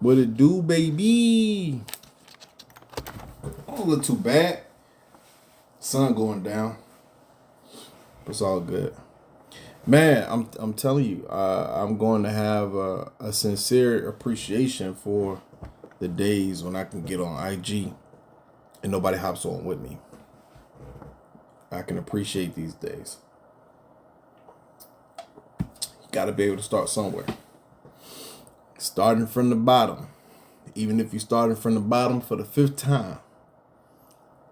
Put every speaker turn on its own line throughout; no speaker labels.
What it do, baby? Don't look too bad. Sun going down. It's all good. Man, I'm telling you, I'm going to have a sincere appreciation for the days when I can get on IG and nobody hops on with me. I can appreciate these days. You got to be able to start somewhere. Starting from the bottom. Even if you're starting from the bottom for the fifth time,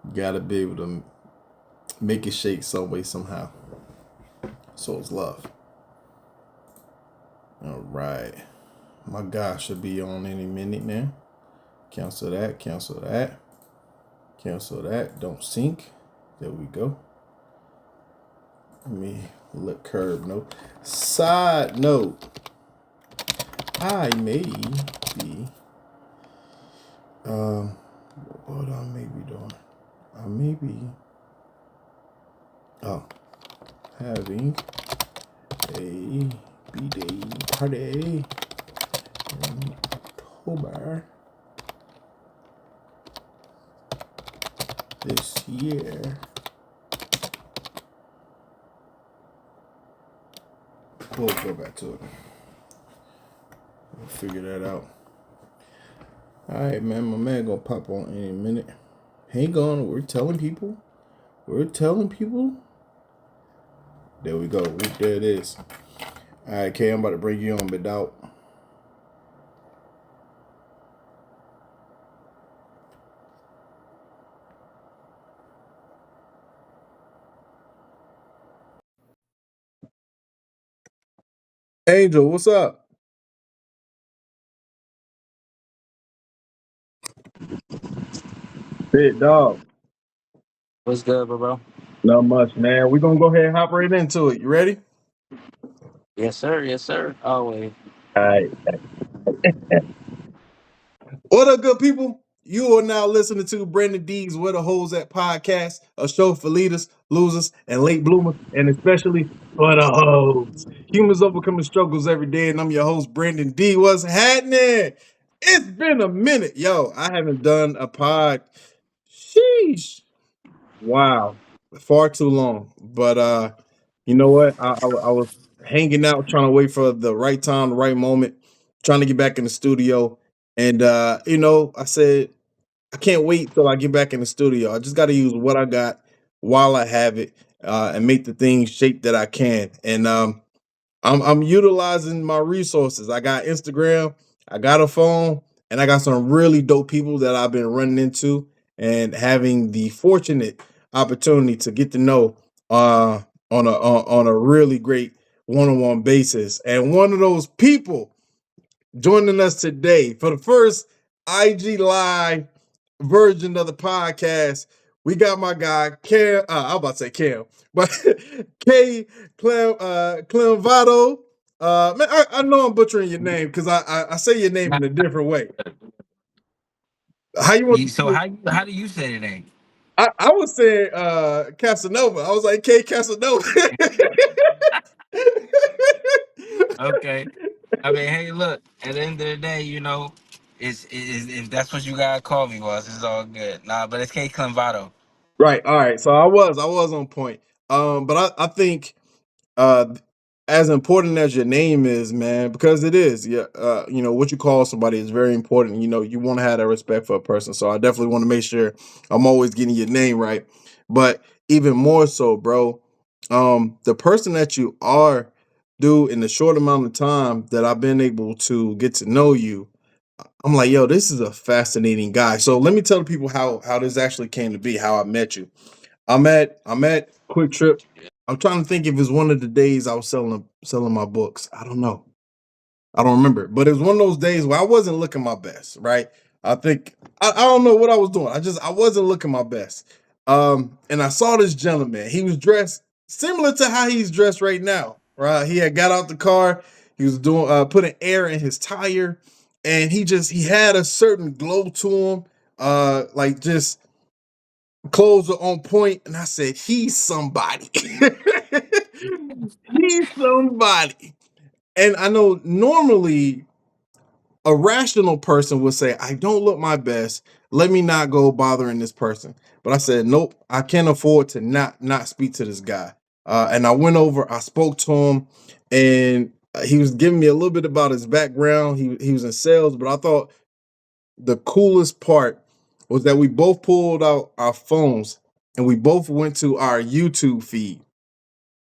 you got to be able to make it shake some way, somehow. So it's love. All right. My guy should be on any minute now. Cancel that, cancel that, cancel that. Don't sync. There we go. Let me let curve note. Side note. I may be what I may be doing. I may be having a B-Day party in October this year. We'll go back to it. We'll figure that out. Alright, man, my man gonna pop on any minute. Hang on, we're telling people. We're telling people. There we go. There it is. Alright, Kay, I'm about to bring you on, but out. Angel, what's up? Big dog.
What's good, bro?
Not much, man. We're gonna go ahead and hop right into it. You ready?
Yes, sir. Yes, sir. Always.
All right. What up, good people? You are now listening to Brandon D's Where the Hoes at podcast, a show for leaders, losers, and late bloomers, and especially for the hoes. Humans overcoming struggles every day, and I'm your host, Brandon D. What's happening? It's been a minute. Yo, I haven't done a pod. Sheesh. Wow. Far too long. But you know what? I was hanging out, trying to wait for the right time, the right moment, trying to get back in the studio. And I said, I can't wait till I get back in the studio. I just got to use what I got while I have it, and make the things shape that I can. And I'm utilizing my resources. I got Instagram, I got a phone, and I got some really dope people that I've been running into and having the fortunate opportunity to get to know on a really great one-on-one basis. And one of those people joining us today for the first IG Live version of the podcast. We got my guy Cam. I was about to say Cam, but K CLEMVADO. Man, I know I'm butchering your name because I say your name
Nah,
in a different way. How you want?
So how do you say the name?
I was saying Casanova. I was like K Casanova.
Okay. I mean, hey, look. At the end of the day, it's if that's what you gotta call me, boss, it's all good. Nah, but it's K CLEMVADO.
Right. All right. So I was on point. But I think uh as important as your name is, man, because it is, yeah, what you call somebody is very important. You want to have that respect for a person. So I definitely want to make sure I'm always getting your name right. But even more so, bro, the person that you are, dude, in the short amount of time that I've been able to get to know you, I'm like, yo, this is a fascinating guy. So let me tell the people how this actually came to be, how I met you. I'm at Quick Trip. I'm trying to think if it's one of the days I was selling my books. I don't know. I don't remember. But it was one of those days where I wasn't looking my best, right? I think I don't know what I was doing. I wasn't looking my best. And I saw this gentleman. He was dressed similar to how he's dressed right now. Right. He had got out the car, he was doing putting air in his tire, and he had a certain glow to him. Like just clothes are on point, and I said, he's somebody. He's somebody. And I know normally, a rational person would say, I don't look my best. Let me not go bothering this person. But I said, nope, I can't afford to not speak to this guy. And I went over, I spoke to him, and he was giving me a little bit about his background. He was in sales, but I thought the coolest part was that we both pulled out our phones and we both went to our YouTube feed,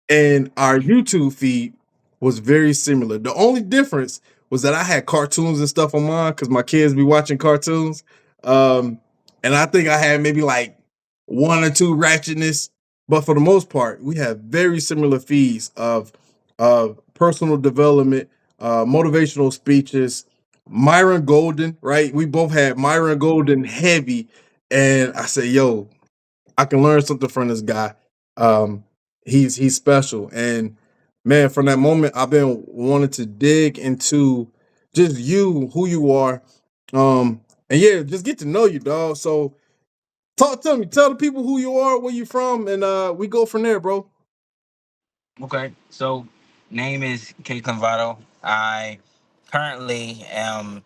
and our YouTube feed was very similar. The only difference was that I had cartoons and stuff on mine because my kids be watching cartoons. Um, and I think I had maybe like one or two ratchetness, but for the most part, we have very similar feeds of personal development, motivational speeches. Myron Golden, right? We both had Myron Golden heavy, and I said, "Yo, I can learn something from this guy. Um, he's special." And man, from that moment, I've been wanting to dig into just you, who you are, and yeah, just get to know you, dog. So talk to me, tell the people who you are, where you from, and we go from there, bro.
Okay, so name is K Clado. I currently am,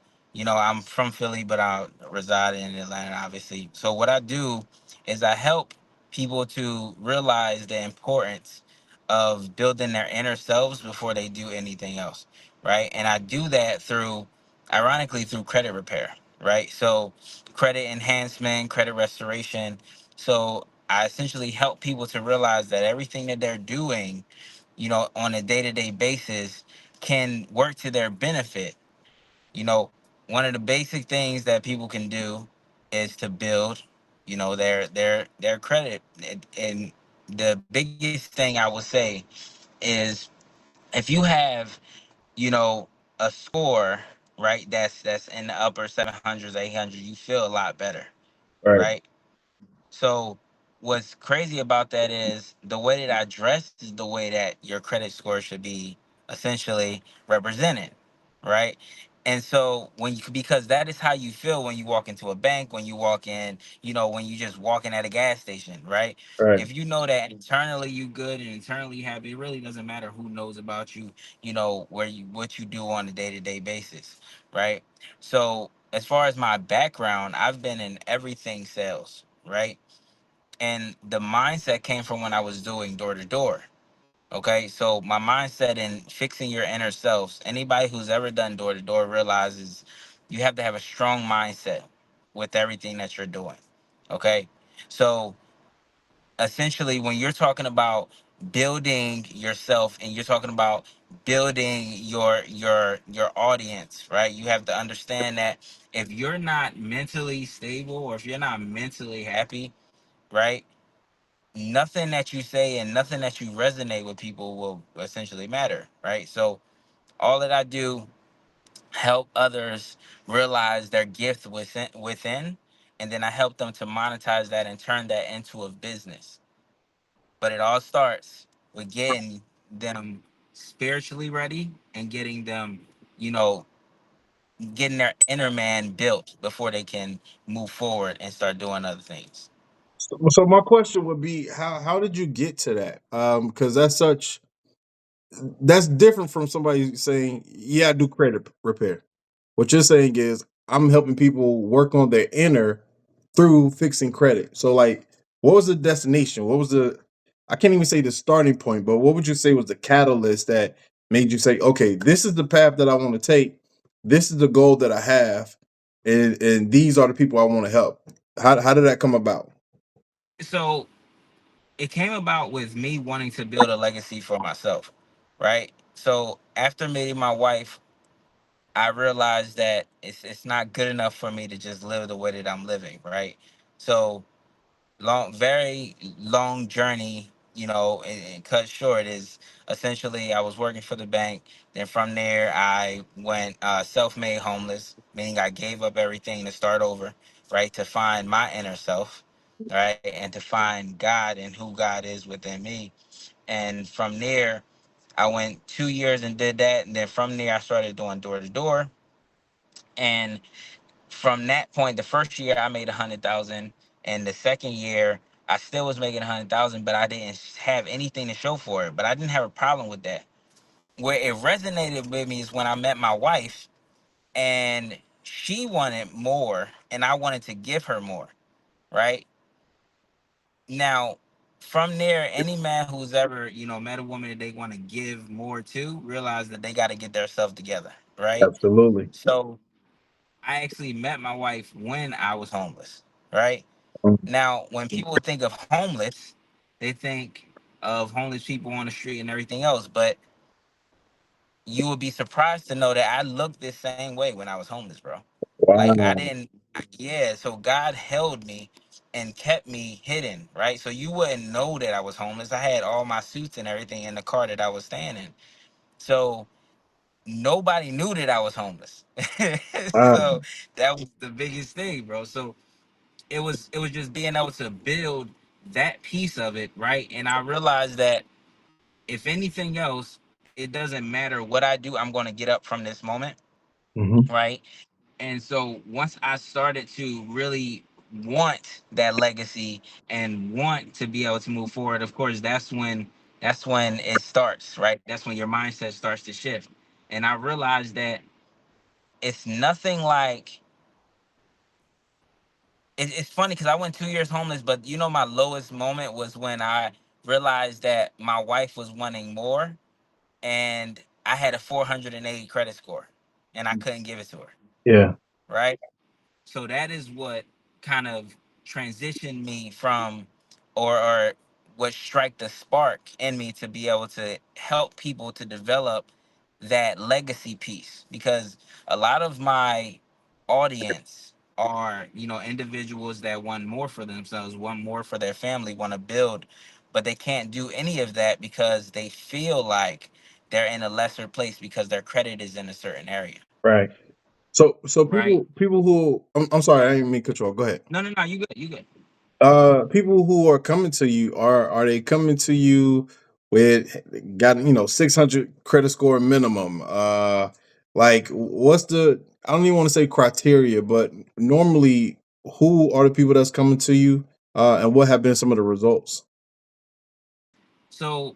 I'm from Philly, but I reside in Atlanta, obviously. So what I do is I help people to realize the importance of building their inner selves before they do anything else, right? And I do that through, ironically, through credit repair, right? So credit enhancement, credit restoration. So I essentially help people to realize that everything that they're doing, on a day-to-day basis can work to their benefit. You know, one of the basic things that people can do is to build, their credit. And the biggest thing I would say is if you have, you know, a score, right, that's in the upper 700s, 800s, you feel a lot better,
Right,
right? So what's crazy about that is the way that I dress is the way that your credit score should be essentially represented, right? And so because that is how you feel when you walk into a bank, when you walk in, when you just walking at a gas station, right?
right,
If you know that internally you good and internally you happy, it really doesn't matter who knows about you, what you do on a day-to-day basis, right? So as far as my background, I've been in everything sales, right? And the mindset came from when I was doing door to door. Okay, so my mindset in fixing your inner selves. Anybody who's ever done door to door realizes you have to have a strong mindset with everything that you're doing. Okay, so essentially, when you're talking about building yourself and you're talking about building your audience, right? You have to understand that if you're not mentally stable or if you're not mentally happy, right? Nothing that you say and nothing that you resonate with people will essentially matter, right? So all that I do help others realize their gift within, and then I help them to monetize that and turn that into a business. But it all starts with getting them spiritually ready and getting them, you know, getting their inner man built before they can move forward and start doing other things.
so my question would be, how did you get to that? Because that's different from somebody saying, yeah, I do credit repair. What you're saying is I'm helping people work on their inner through fixing credit. So like, what was the destination? What was the, I can't even say the starting point, but what would you say was the catalyst that made you say, okay, this is the path that I want to take. This is the goal that I have. And these are the people I want to help. How did that come about?
So it came about with me wanting to build a legacy for myself, right? So after meeting my wife, I realized that it's not good enough for me to just live the way that I'm living, right? So very long journey, and cut short is essentially I was working for the bank. Then from there I went self-made homeless, meaning I gave up everything to start over, right? To find my inner self, right? And to find God and who God is within me. And from there, I went 2 years and did that. And then from there, I started doing door to door. And from that point, the first year I made 100,000, and the second year I still was making 100,000, but I didn't have anything to show for it. But I didn't have a problem with that. Where it resonated with me is when I met my wife, and she wanted more, and I wanted to give her more, right? Now, from there, any man who's ever, met a woman that they want to give more to, realize that they got to get themselves together, right?
Absolutely.
So I actually met my wife when I was homeless, right?
Mhm.
Now, when people think of homeless, they think of homeless people on the street and everything else, but you would be surprised to know that I looked the same way when I was homeless, bro. Like I
Wow.
didn't, yeah. So God held me and kept me hidden, right? So you wouldn't know that I was homeless. I had all my suits and everything in the car that I was staying in. So nobody knew that I was homeless. So
Wow.
that was the biggest thing, bro. So it was just being able to build that piece of it, right? And I realized that if anything else, it doesn't matter what I do, I'm going to get up from this moment,
Hmm.
right? And so once I started to really want that legacy and want to be able to move forward, of course, that's when it starts, right? That's when your mindset starts to shift. And I realized that it's nothing like it's funny because I went 2 years homeless, but my lowest moment was when I realized that my wife was wanting more, and I had a 480 credit score, and I couldn't give it to her,
Yeah.
right? So that is what kind of transitioned me from, or what strike the spark in me to be able to help people to develop that legacy piece, because a lot of my audience are individuals that want more for themselves, want more for their family, want to build, but they can't do any of that because they feel like they're in a lesser place because their credit is in a certain area,
Right. So
right?
people who I'm sorry, I didn't mean control. Go ahead.
No, no, no, you good, you good.
People who are coming to you, are they coming to you with got 600 credit score minimum? Like what's the, I don't even want to say criteria, but normally who are the people that's coming to you, and what have been some of the results?
So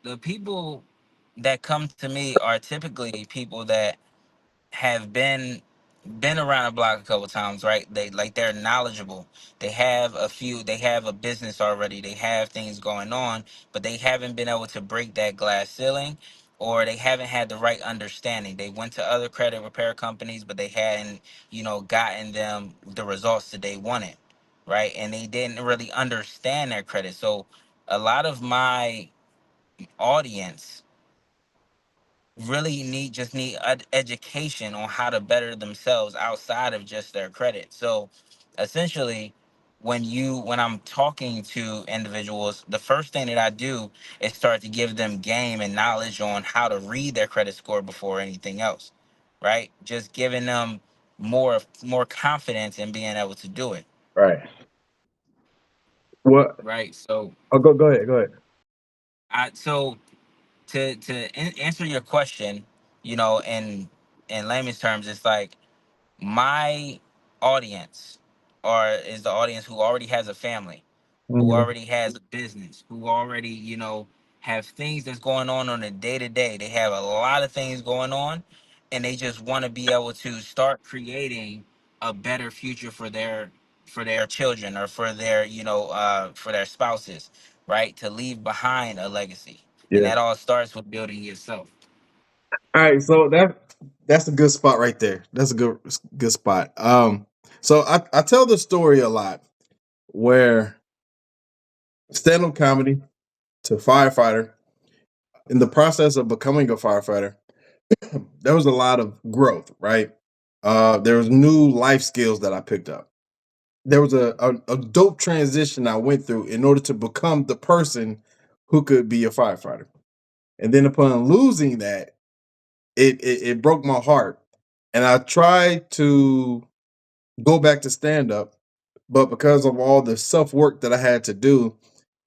the people that come to me are typically people that have been around the block a couple times, right? They're knowledgeable. They have a business already. They have things going on, but they haven't been able to break that glass ceiling, or they haven't had the right understanding. They went to other credit repair companies, but they hadn't, gotten them the results that they wanted, right? And they didn't really understand their credit. So a lot of my audience really need education on how to better themselves outside of just their credit. So essentially, when I'm talking to individuals, the first thing that I do is start to give them game and knowledge on how to read their credit score before anything else, right? Just giving them more confidence in being able to do it,
Right. What?
right? So
Oh, go ahead. Go ahead.
so to answer your question, in layman's terms, it's like my audience or is the audience who already has a family, who
Mhm.
already has a business, who already have things that's going on a day to day. They have a lot of things going on, and they just want to be able to start creating a better future for their children, or for their spouses, right? To leave behind a legacy, and
Yeah.
that all starts with building yourself.
All right. So that's a good spot right there. That's a good spot. So I tell the story a lot where stand up comedy to firefighter, in the process of becoming a firefighter, there was a lot of growth, right? There was new life skills that I picked up. There was a dope transition I went through in order to become the person who could be a firefighter. And then upon losing that, it broke my heart. And I tried to go back to stand up, but because of all the self work that I had to do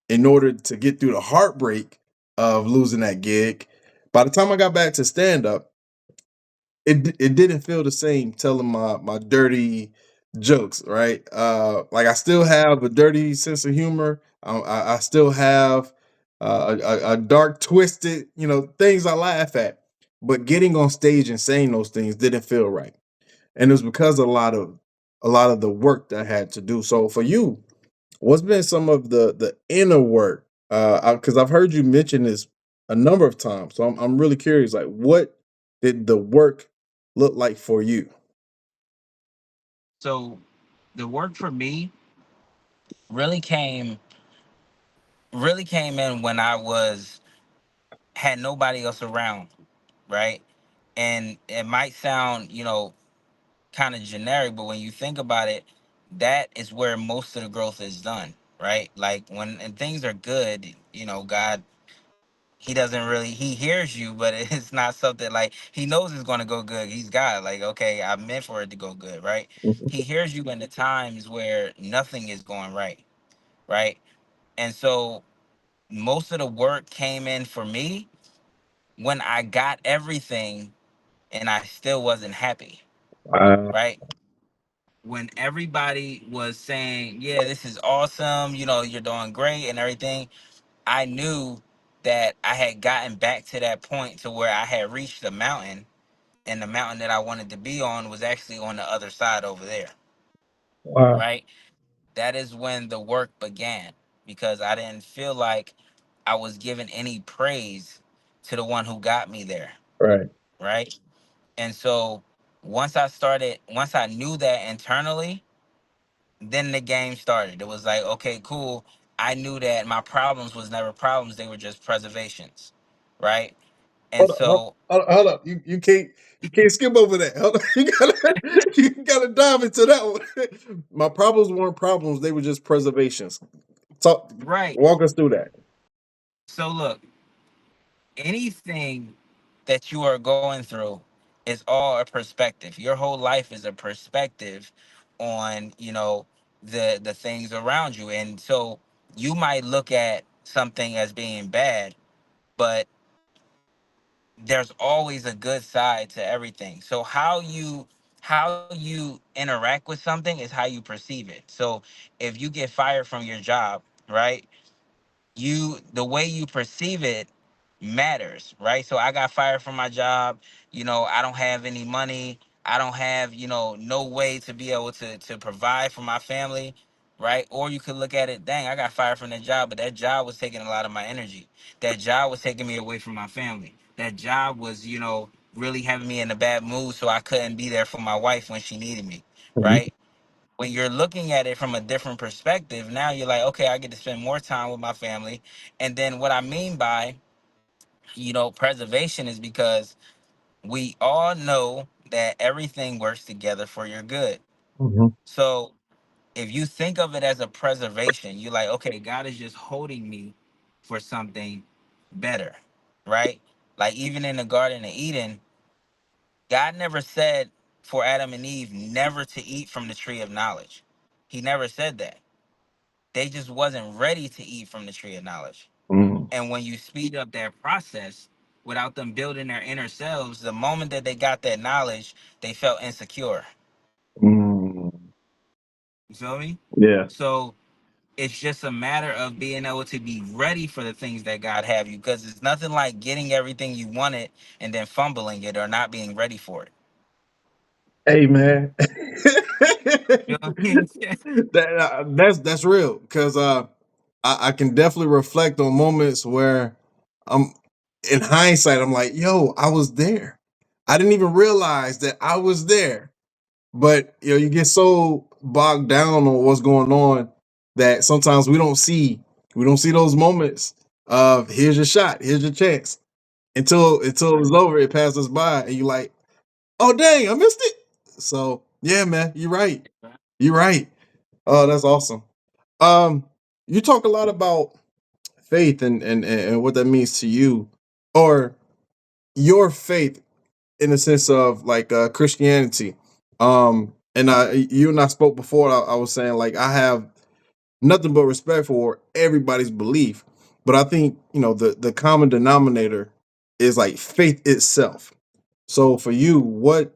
in order to get through the heartbreak of losing that gig, by the time I got back to stand up, it didn't feel the same telling my dirty jokes, right? Like I still have a dirty sense of humor. I still have a dark, twisted, things I laugh at. But getting on stage and saying those things didn't feel right. and it was because of a lot of the work that I had to do. So for you, what's been some of the inner work? Because I've heard you mention this a number of times, so I'm really curious. Like, what did the work look like for you?
So the work for me really came really came in when I was had nobody else around, right? And it might sound, kind of generic, but when you think about it, that is where most of the growth is done, right? Like when and things are good, God, he doesn't really he hears you, but it's not something like he knows it's going to go good. He's God, like, okay, I meant for it to go good, right?
Mhm.
He hears you in the times where nothing is going right, right? And so most of the work came in for me when I got everything and I still wasn't happy,
Uh,
right? When everybody was saying, yeah, this is awesome, you're doing great and everything, I knew that I had gotten back to that point to where I had reached the mountain, and the mountain that I wanted to be on was actually on the other side over there,
wow.
right? That is when the work began, because I didn't feel like I was giving any praise to the one who got me there,
Right.
right? And so once I knew that internally, then the game started. It was like, okay, cool. I knew that my problems was never problems; they were just preservations, right? And
Hold up, hold,
so,
hold up. You can't skip over that. Hold up. You gotta dive into that one. My problems weren't problems; they were just preservations. Talk,
right.
walk us through that.
So look, anything that you are going through is all a perspective. Your whole life is a perspective on, the things around you. And so you might look at something as being bad, but there's always a good side to everything. So how you interact with something is how you perceive it. So if you get fired from your job, right? The way you perceive it matters, right? So I got fired from my job. I don't have any money. I don't have, no way to be able to provide for my family, right? Or you could look at it, dang, I got fired from that job, but that job was taking a lot of my energy. That job was taking me away from my family. That job was, really having me in a bad mood, so I couldn't be there for my wife when she needed me,
Mhm.
right? When you're looking at it from a different perspective, now you're like, okay, I get to spend more time with my family. And then what I mean by, preservation is because we all know that everything works together for your good.
Mhm.
So if you think of it as a preservation, you're like, okay, God is just holding me for something better, right? Like even in the Garden of Eden, God never said for Adam and Eve never to eat from the tree of knowledge. He never said that. They just wasn't ready to eat from the tree of knowledge.
Mhm.
And when you speed up that process without them building their inner selves, the moment that they got that knowledge, they felt insecure.
Mhm.
You feel me?
Yeah.
So it's just a matter of being able to be ready for the things that God have you, because it's nothing like getting everything you wanted and then fumbling it or not being ready for it.
Hey man,
You know what I mean?
that's real because I can definitely reflect on moments where I'm in hindsight I'm like, yo, I was there. I didn't even realize that I was there. But you get so bogged down on what's going on that sometimes we don't see those moments of here's your shot, here's your chance until it's over, it passes us by, and you like, oh dang, I missed it. So yeah, man, you're right. You're right. Oh, that's awesome. Um, you talk a lot about faith and what that means to you, or your faith in the sense of like Christianity. And you and I spoke before. I was saying like I have nothing but respect for everybody's belief, but I think the common denominator is like faith itself. So for you, what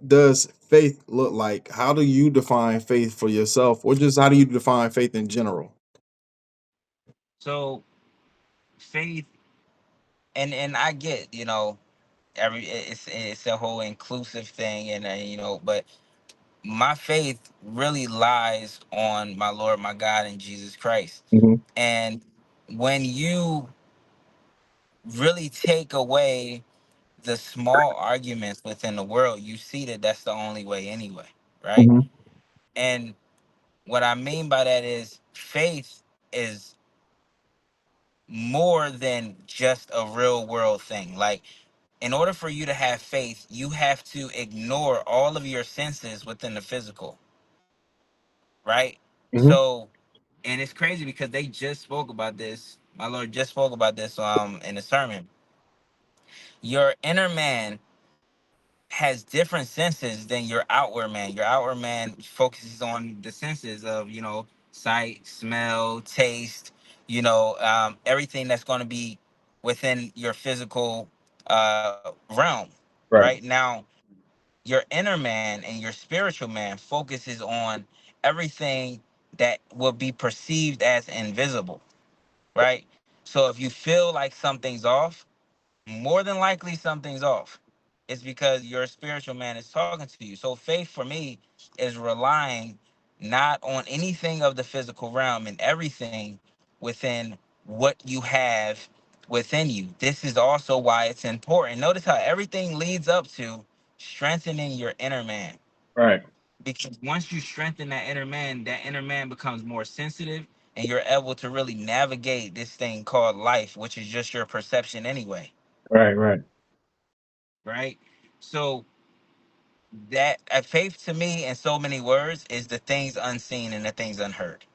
does faith look like? How do you define faith for yourself, or just how do you define faith in general?
So faith, and I get, it's a whole inclusive thing, and but my faith really lies on my Lord, my God, and Jesus Christ.
Hmm.
And when you really take away the small arguments within the world, you see that that's the only way anyway, right?
Hmm.
And what I mean by that is faith is more than just a real world thing. Like, in order for you to have faith, you have to ignore all of your senses within the physical, right?
Hmm.
So, and it's crazy because they just spoke about this. My Lord just spoke about this in the sermon. Your inner man has different senses than your outward man. Your outward man focuses on the senses of, sight, smell, taste, everything that's going to be within your physical realm. Right
Right.
now, your inner man and your spiritual man focuses on everything that will be perceived as invisible. Right. So if you feel like something's off, more than likely something's off. It's because your spiritual man is talking to you. So faith for me is relying not on anything of the physical realm and everything within what you have within you. This is also why it's important. Notice how everything leads up to strengthening your inner man.
Right.
Because once you strengthen that inner man becomes more sensitive, and you're able to really navigate this thing called life, which is just your perception anyway.
Right. Right.
Right? So that faith to me, in so many words, is the things unseen and the things unheard,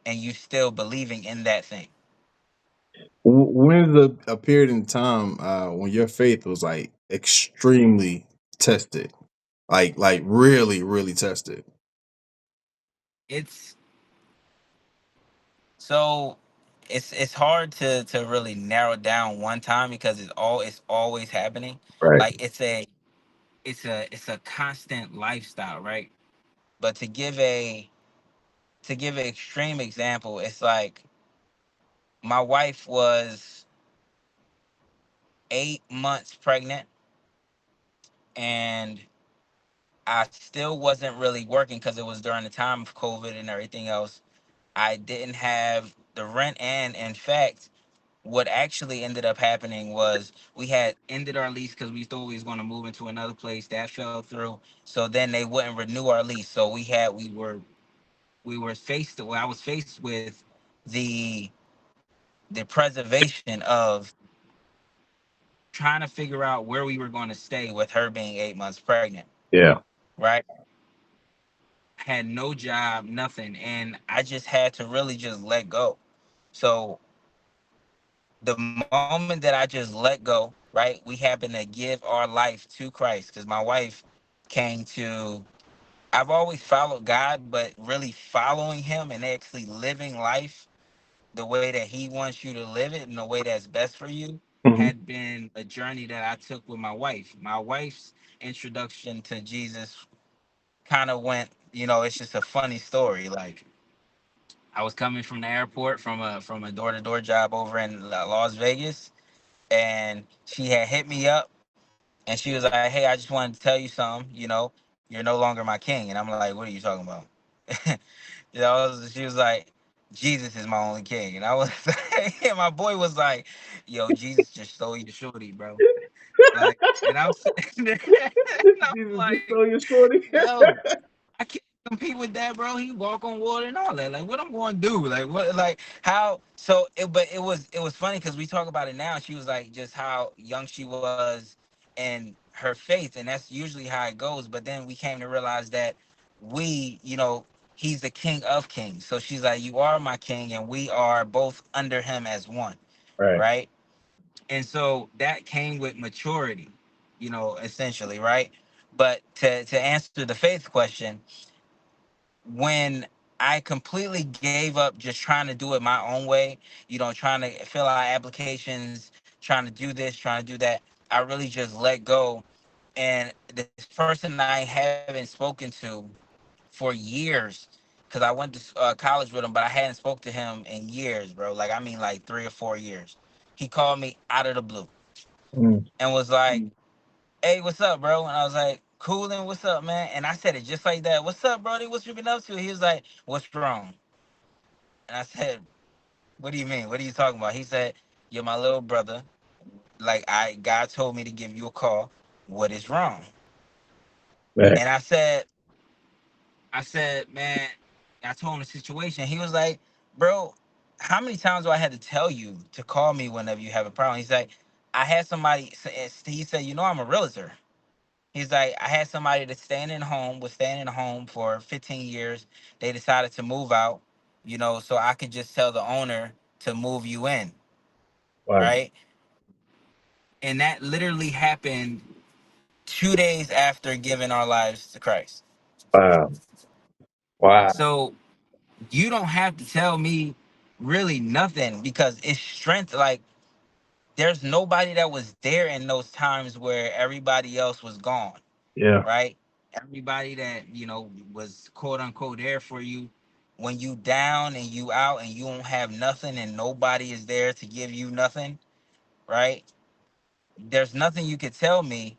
and you still believing in that thing.
When is a period in time when your faith was like extremely tested, like really, really tested?
It's so it's hard to really narrow down one time because it's always happening.
Right.
Like it's a constant lifestyle, right? But to give an extreme example, it's like my wife was 8 months pregnant, and I still wasn't really working because it was during the time of COVID and everything else. I didn't have the rent, and in fact, what actually ended up happening was we had ended our lease because we thought we was going to move into another place. That fell through. So then they wouldn't renew our lease. So we were faced. Well, I was faced with the the preservation of trying to figure out where we were going to stay with her being 8 months pregnant.
Yeah.
Right. Had no job, nothing, and I just had to really just let go. So the moment that I just let go, right, we happened to give our life to Christ because my wife came to. I've always followed God, but really following Him and actually living life the way that He wants you to live it and the way that's best for you
Hmm.
had been a journey that I took with my wife. My wife's introduction to Jesus kind of went, it's just a funny story. Like, I was coming from the airport from a door to door job over in Las Vegas, and she had hit me up, and she was like, "Hey, I just wanted to tell you something. You're no longer my king." And I'm like, "What are you talking about?" She was like, "Jesus is my only king," and I was like, and my boy was like, "Yo, Jesus just stole your shorty, bro." Like, and I'm sitting there, and I'm
Jesus just
like,
stole your shorty.
"Yo." I can't compete with that, bro. He walk on water and all that. Like, what I'm going to do? Like, what? Like, how? So, but it was funny because we talk about it now. She was like, just how young she was and her faith, and that's usually how it goes. But then we came to realize that he's the King of Kings. So she's like, you are my king, and we are both under him as one,
Right.
right? And so that came with maturity, essentially, right? But to answer the faith question, when I completely gave up just trying to do it my own way, trying to fill out applications, trying to do this, trying to do that, I really just let go. And this person I haven't spoken to for years, because I went to college with him, but I hadn't spoke to him in years, bro. Like, I mean, like 3 or 4 years. He called me out of the blue.
Mm.
and was like, "Hey, what's up, bro?" And I was like, "Coolin', what's up, man?" And I said it just like that. "What's up, Brody? What you been up to?" He was like, "What's wrong?" And I said, "What do you mean? What are you talking about?" He said, "You're my little brother. Like, God told me to give you a call. What is wrong?"
Man.
And I said, "Man," I told him the situation. He was like, "Bro, how many times do I had to tell you to call me whenever you have a problem?" He's like, "I had somebody." He said, "You know, I'm a realtor." He's like, "I had somebody that's staying in a home for 15 years. They decided to move out, so I could just tell the owner to move you in,
Wow.
right?" And that literally happened 2 days after giving our lives to Christ.
Wow. Wow.
So you don't have to tell me really nothing because it's strength. Like, there's nobody that was there in those times where everybody else was gone,
Yeah.
right? Everybody that, was quote unquote there for you when you down and you out and you don't have nothing and nobody is there to give you nothing, right? There's nothing you could tell me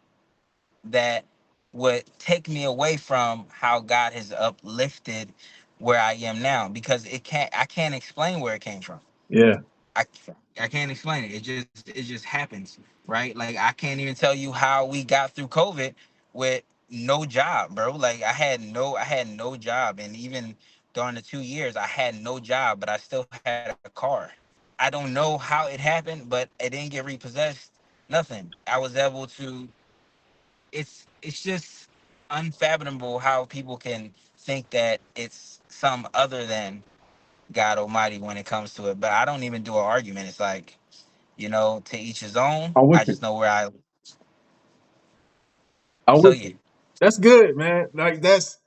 that would take me away from how God has uplifted where I am now because I can't explain where it came from.
Yeah.
I I can't explain it. It just happens, right? Like I can't even tell you how we got through COVID with no job, bro. Like I had no job, and even during the 2 years, I had no job, but I still had a car. I don't know how it happened, but it didn't get repossessed. Nothing. I was able to. It's just unfathomable how people can think that it's some other than God Almighty when it comes to it. But I don't even do an argument. It's like, to each his own.
I'm with
I
you.
just know where I.
I'm
So
with
yeah.
you. That's good, man. Like that's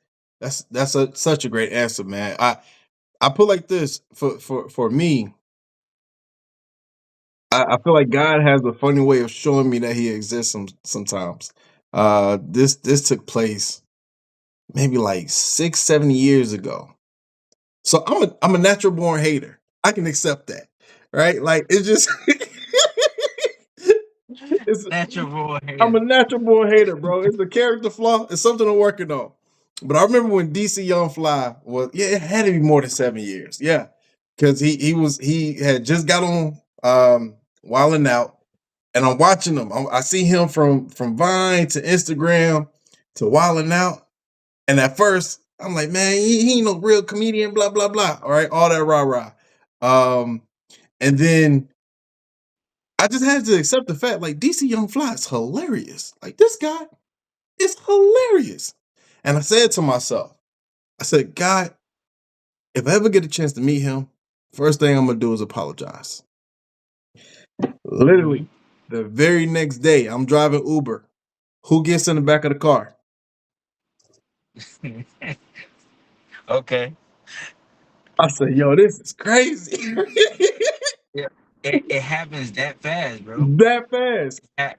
such a great answer, man. I put like this for me. I feel like God has a funny way of showing me that He exists sometimes. This took place maybe like 6 7 years ago. So I'm a natural born hater. I can accept that, right? Like it's just it's
Natural born
I'm a
hater.
natural born hater, bro. It's a character flaw. It's something I'm working on. But I remember when DC Young Fly was, yeah, it had to be more than 7 years. Yeah. Cause he had just got on Wildin' Out and I'm watching him. I see him from Vine to Instagram to Wildin' Out. And at first, I'm like, man, he ain't no real comedian, blah, blah, blah. All right, all that rah-rah. Um, and then I just had to accept the fact, like, DC Young Fly is hilarious. Like, this guy is hilarious. And I said to myself, I said, God, if I ever get a chance to meet him, first thing I'm gonna do is apologize.
Hmm.
Literally, the very next day, I'm driving Uber. Who gets in the back of the car?
Okay.
I said, yo, this is crazy.
Yeah. It happens that fast, bro.
That fast.
It,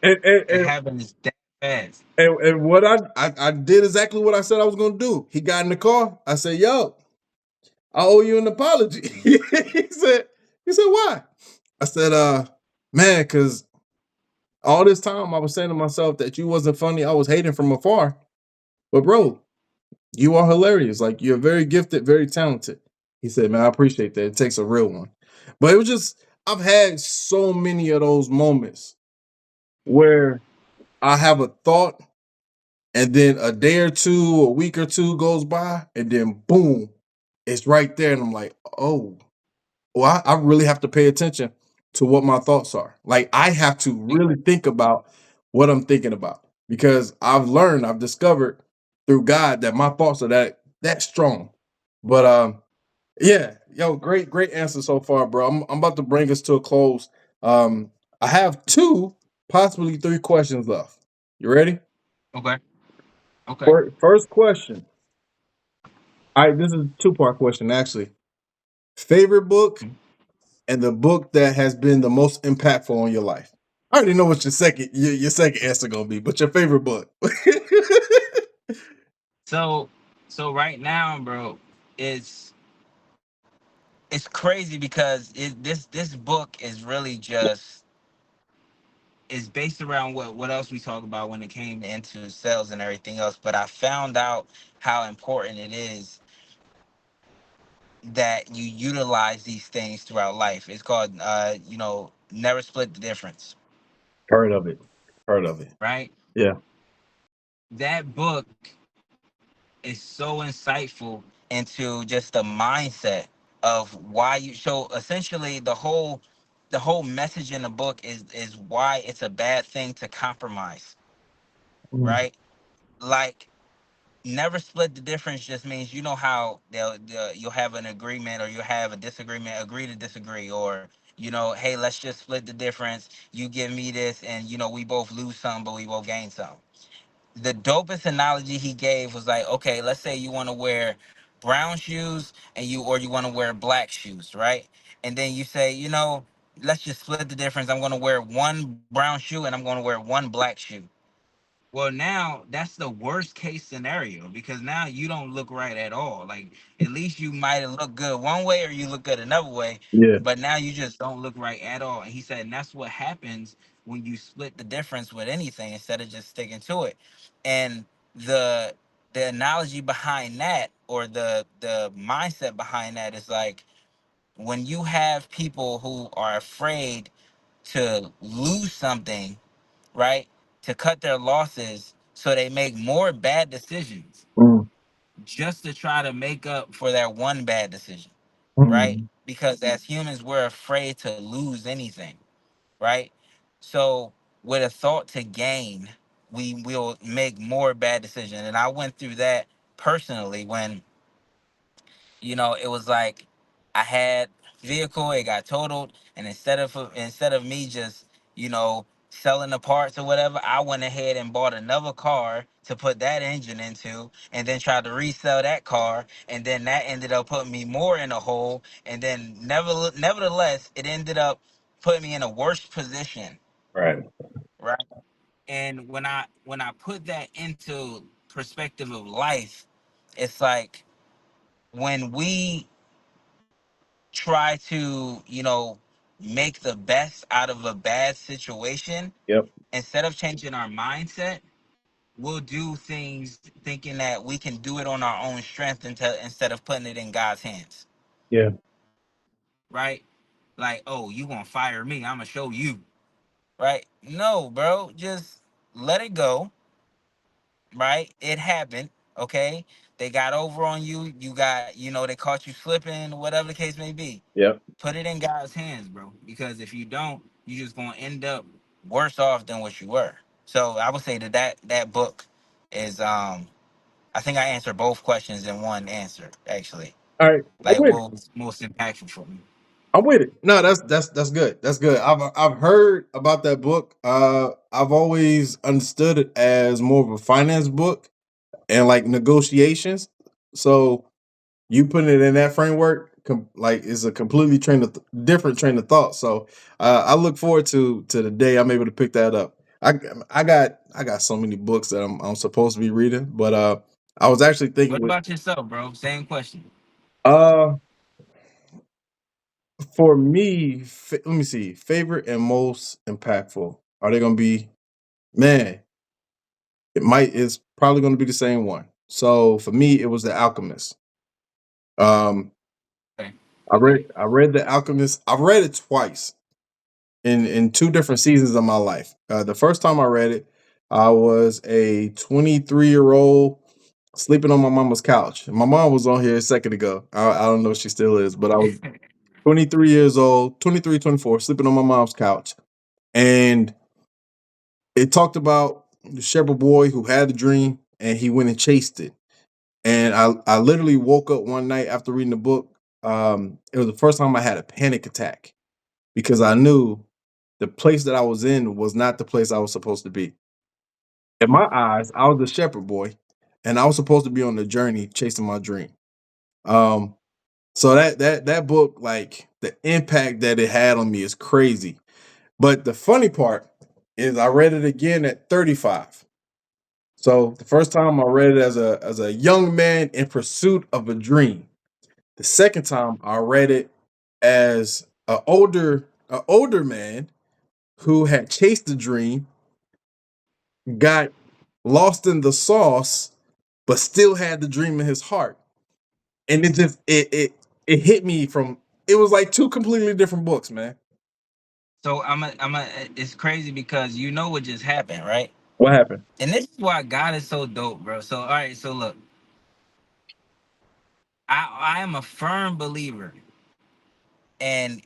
And, and,
it
and,
happens that fast.
and what I did exactly what I said I was gonna do. He got in the car. I said, yo, I owe you an apology. He said, why? I said, man, because all this time I was saying to myself that you wasn't funny. I was hating from afar. But bro, you are hilarious. Like you're very gifted, very talented. He said, man, I appreciate that. It takes a real one. But it was just, I've had so many of those moments where I have a thought and then a day or two, a week or two goes by, and then boom, it's right there. And I'm like, oh, well, I really have to pay attention to what my thoughts are. Like I have to really think about what I'm thinking about because I've discovered through God that my thoughts are that strong. But yeah, yo, great answer so far, bro. I'm about to bring us to a close. I have two, possibly three questions left. You ready?
Okay. Okay.
First question. All right, this is a two-part question actually. Favorite book and the book that has been the most impactful on your life. I already know what your second answer gonna be, but your favorite book.
So right now, bro, it's it's crazy because this book is really just is based around what else we talk about when it came into sales and everything else. But I found out how important it is that you utilize these things throughout life. It's called, never split the difference,
Heard of it. Heard of it.
right?
Yeah.
That book is so insightful into just the mindset of why you. So essentially, the whole message in the book is why it's a bad thing to compromise,
Mm,
right? Like, never split the difference just means, you know how you'll have an agreement or you'll have a disagreement, agree to disagree, or hey, let's just split the difference. You give me this, and we both lose some, but we both gain some. The dopest analogy he gave was like, okay, let's say you want to wear brown shoes or you want to wear black shoes, right? And then you say, let's just split the difference. I'm going to wear one brown shoe and I'm going to wear one black shoe. Well, now that's the worst case scenario because now you don't look right at all. Like, at least you might have looked good one way or you look good another way,
yeah.
but now you just don't look right at all. And he said, and that's what happens when you split the difference with anything instead of just sticking to it. And the the analogy behind that, or the mindset behind that, is like when you have people who are afraid to lose something, right? To cut their losses so they make more bad decisions
Mm,
just to try to make up for that one bad decision, right?
mm,
Because as humans, we're afraid to lose anything, right? So with a thought to gain, we will make more bad decisions. And I went through that personally when it was like I had vehicle, it got totaled, and instead of me just selling the parts or whatever, I went ahead and bought another car to put that engine into, and then tried to resell that car, and then that ended up putting me more in a hole, and then nevertheless, it ended up putting me in a worse position,
right.
right? And when I put that into perspective of life, it's like when we try to, make the best out of a bad situation,
Yep.
instead of changing our mindset, we'll do things thinking that we can do it on our own strength instead of putting it in God's hands,
Yeah.
right? Like, oh, you gonna fire me? I'm gonna show you, right? No, bro, just let it go, right? It happened, okay? They got over on you. They caught you slipping, whatever the case may be.
Yep.
Put it in God's hands, bro. Because if you don't, you're just gonna end up worse off than what you were. So I would say that book is I think I answered both questions in one answer, actually.
All right. I'm
Like,
with it.
what was most impactful for me.
I'm with it. No, that's good. That's good. I've heard about that book. I've always understood it as more of a finance book and like negotiations. So you putting it in that framework, like, is a completely different train of thought. So I look forward to the day I'm able to pick that up. I got so many books that I'm supposed to be reading, but I was actually thinking
What
with
about yourself, bro? Same question.
uh for me, let me see, favorite and most impactful. Are they gonna be, man? It's probably gonna be the same one. So for me, it was The Alchemist. Um,
Okay.
I read
Okay.
I read The Alchemist. I've read it twice in two different seasons of my life. The first time I read it, I was a 23-year-old sleeping on my mama's couch. My mom was on here a second ago. I don't know if she still is, but I was 23 years old, 23, 24, sleeping on my mom's couch. And it talked about the shepherd boy who had a dream and he went and chased it. And I literally woke up one night after reading the book. It was the first time I had a panic attack because I knew the place that I was in was not the place I was supposed to be. In my eyes, I was the shepherd boy, and I was supposed to be on the journey chasing my dream. Um, so that book, like the impact that it had on me, is crazy. But the funny part is, I read it again at 35. So the first time I read it as a young man in pursuit of a dream. The second time I read it as a older man who had chased the dream, got lost in the sauce, but still had the dream in his heart. And it hit me from it was like two completely different books, man.
So it's crazy because you know what just happened, right?
What happened?
And this is why God is so dope, bro. So all right, so look, I am a firm believer, and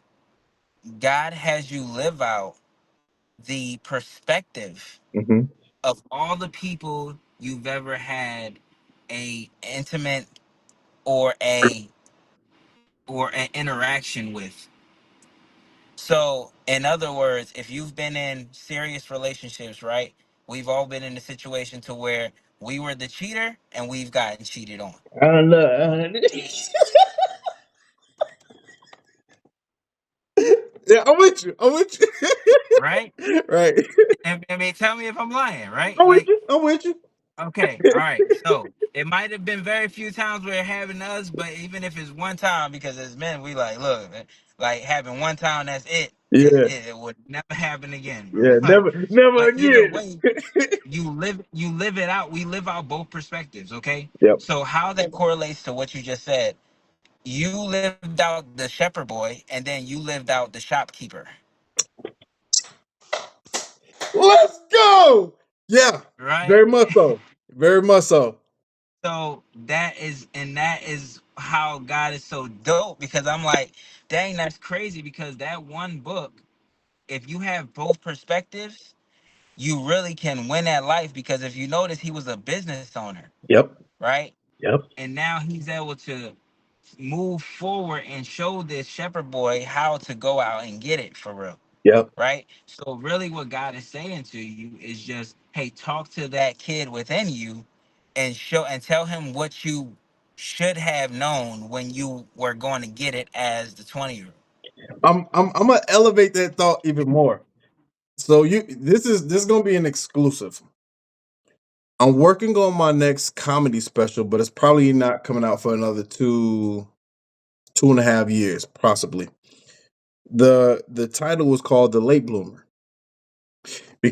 God has you live out the perspective
Hmm.
of all the people you've ever had a intimate or a or an interaction with. So, in other words, if you've been in serious relationships, right? We've all been in a situation to where we were the cheater and we've gotten cheated on,
I don't know. Yeah, I'm with you. I'm with
right?
you. Right.
And I mean, tell me if I'm lying, right?
I'm with
Like,
you. I'm with you.
okay, all right. So it might have been very few times where it happened to us, but even if it's one time, because as men, we like, look, man, like having one time, that's it.
Yeah.
It would never happen again, bro.
Yeah.
Like,
Never
but either
again.
way, you live it out. We live out both perspectives, okay?
Yep.
So how that correlates to what you just said, you lived out the shepherd boy, and then you lived out the shopkeeper,
Let's go. Yeah.
right?
Very much so. Very much so.
So that is how God is so dope, because I'm like, dang, that's crazy, because that one book, if you have both perspectives, you really can win at life, because if you notice, he was a business owner,
Yep.
right?
Yep.
And now he's able to move forward and show this shepherd boy how to go out and get it for real,
Yep.
right? So really what God is saying to you is just, hey, talk to that kid within you and show and tell him what you should have known when you were going to get it as the 20-year-old.
I'm gonna elevate that thought even more. So this is gonna be an exclusive. I'm working on my next comedy special, but it's probably not coming out for another 2.5 years, possibly. The title was called The Late Bloomer.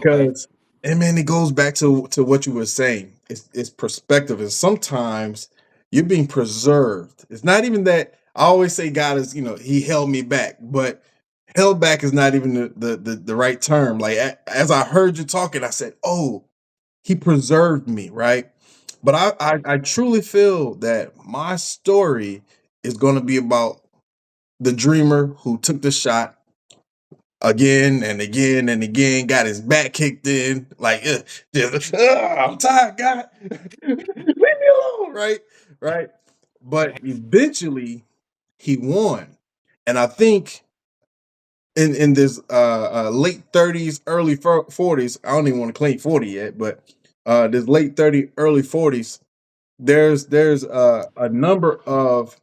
Okay.
Because and man, it goes back to what you were saying. It's perspective, and sometimes you're being preserved. It's not even that I always say God is, He held me back, but held back is not even the right term. Like as I heard you talking, I said, "Oh, He preserved me," right? But I truly feel that my story is going to be about the dreamer who took the shot again and again and again, got his back kicked in, like, just, I'm tired, God, leave me alone, right, right. But
Facts.
eventually, he won, and I think in this late 30s, early 40s, I don't even want to claim 40 yet, but this late 30, early 40s, there's a number of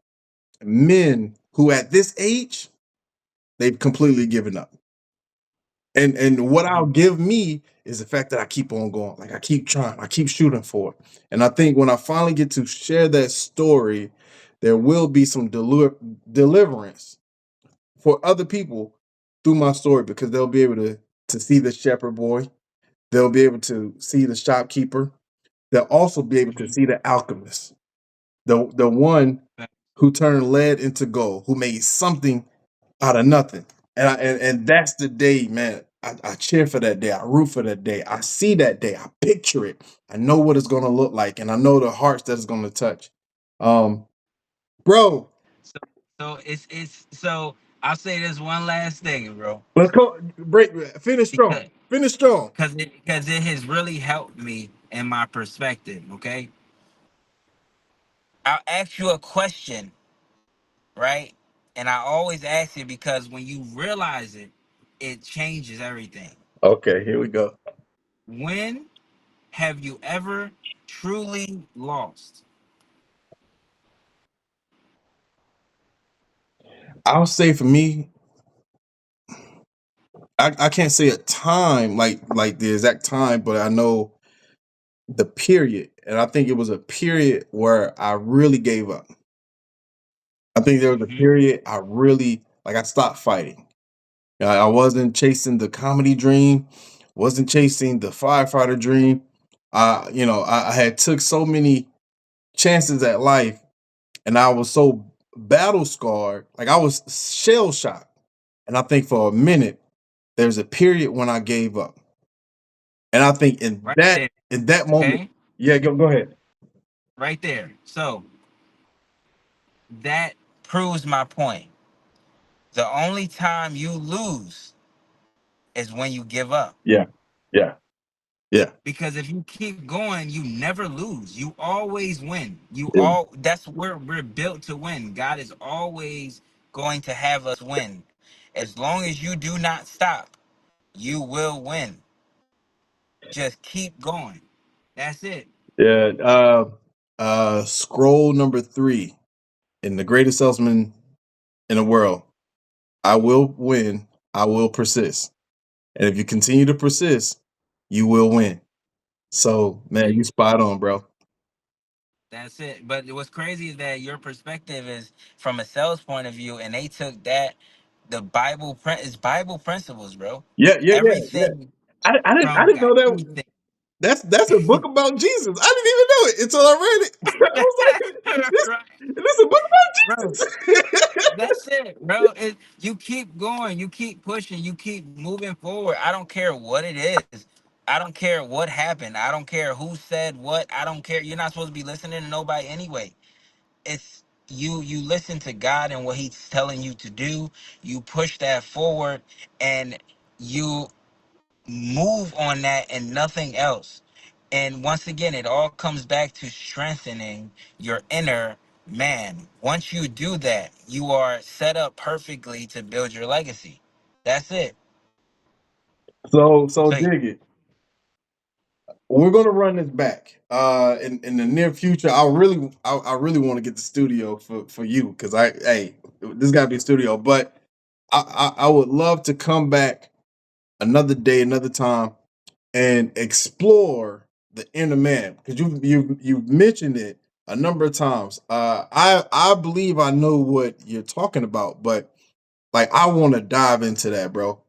men who at this age they've completely given up. And what I'll
Mhm.
give me is the fact that I keep on going. Like I keep trying, I keep shooting for it. And I think when I finally get to share that story, there will be some deliverance for other people through my story because they'll be able to see the shepherd boy. They'll be able to see the shopkeeper. They'll also be able to
Mhm.
see the alchemist, the one
Facts.
who turned lead into gold, who made something out of nothing. And that's the day, man. I cheer for that day. I root for that day. I see that day. I picture it. I know what it's gonna look like, and I know the hearts that it's gonna touch. Um, bro,
So so I'll say this one last thing, bro,
let's go break. Finish
because
strong. Finish strong.
it has really helped me in my perspective. Okay, I'll ask you a question, right? And I always ask it because when you realize it, it changes everything.
Okay, here we go.
When have you ever truly lost?
I'll say for me, I can't say a time like the exact time, but I know the period, and I think it was a period where I really gave up. I think there was a
Hmm.
period I really like. I stopped fighting. I wasn't chasing the comedy dream, wasn't chasing the firefighter dream. I had took so many chances at life, and I was so battle scarred, like I was shell shocked. And I think for a minute, there's a period when I gave up. And I think in
Right
that
there.
in that moment,
Okay.
yeah, go ahead.
Right there. So that proves my point. The only time you lose is when you give up.
Yeah, yeah, yeah,
Because if you keep going, you never lose. You always win. You
yeah,
all That's where we're built to win. God is always going to have us win. As long as you do not stop, you will win. Just keep going. That's it.
yeah. Scroll number 3 in the greatest salesman in the world. I will win. I will persist. And if you continue to persist, you will win. So, man,
Hey,
you spot on, bro.
that's it. But what's crazy is that your perspective is from a sales point of view, and they took that the is Bible principles, bro.
Yeah, yeah, yeah, yeah.
Everything
I
from
didn't know that.
everything.
That's a book about Jesus. I didn't even know it until I read it. I was like, this is a book
Bro,
about Jesus.
that's it, bro. You keep going, you keep pushing, you keep moving forward. I don't care what it is. I don't care what happened. I don't care who said what. I don't care. You're not supposed to be listening to nobody anyway. It's you listen to God and what He's telling you to do. You push that forward, and you move on that and nothing else. And once again, it all comes back to strengthening your inner man. Once you do that, you are set up perfectly to build your legacy. That's it.
So
So
dig it. We're gonna run this back. In the near future, I really want to get the studio for you because this gotta be a studio. But I would love to come back another day, another time, and explore the inner man because you've mentioned it a number of times. I believe I know what you're talking about, but like I want to dive into that, bro.